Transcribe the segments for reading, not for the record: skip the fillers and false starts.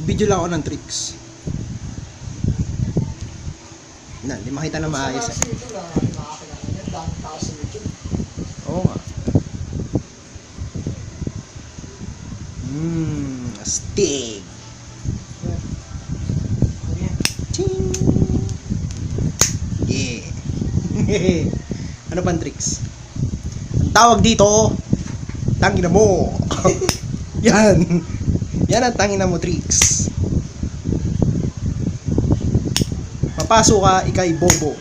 Video lang ako ng tricks. Na, di makita na maayos eh. Ito lang, makakilala yan. Daming tao sa YouTube. Oo nga. Astig. Ching! Yeah. Ano pang tricks? Ang tawag dito, tangina mo. Yan. Yan ang tangina mo tricks. Papasok ka, ikay bobo.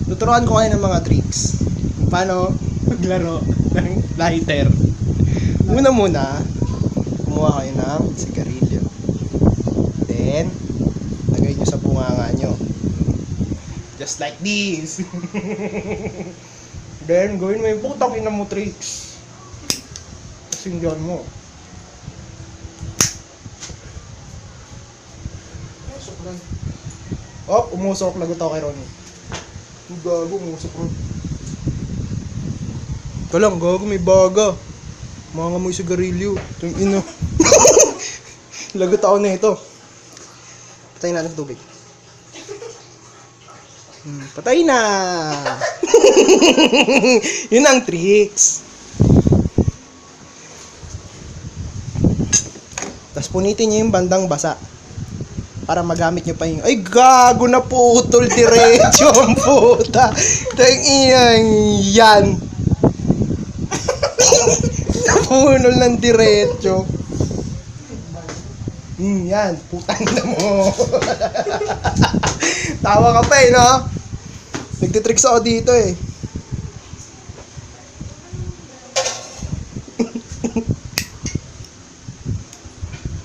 Tuturuan ko kayo ng mga tricks. Paano maglaro ng lighter. Muna, kumuha kayo ng sigarilyo. Then, lagay nyo sa bunganga nyo. Just like this. Then, gawin mo yung putang ina mo tricks. Kasinggan mo. Pasok lang. Oh, umusok. Lagot ako kay Ronnie. Gago, umusok ron. Ito lang, gago, may baga. Mga mo yung sigarilyo. Ito yung ino. Lagot ako na ito. Patayin natin tubig. Patay na! Yun ang tricks. Tapos punitin nyo yung bandang basa. Para magamit nyo pa yung... Ay, gago na putol diretso ang puta. Tangin yan. Napunol ng diretso. Yan, putang na mo. Tawa ka pa eh, no? Nagtitricks ako dito eh.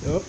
Yup.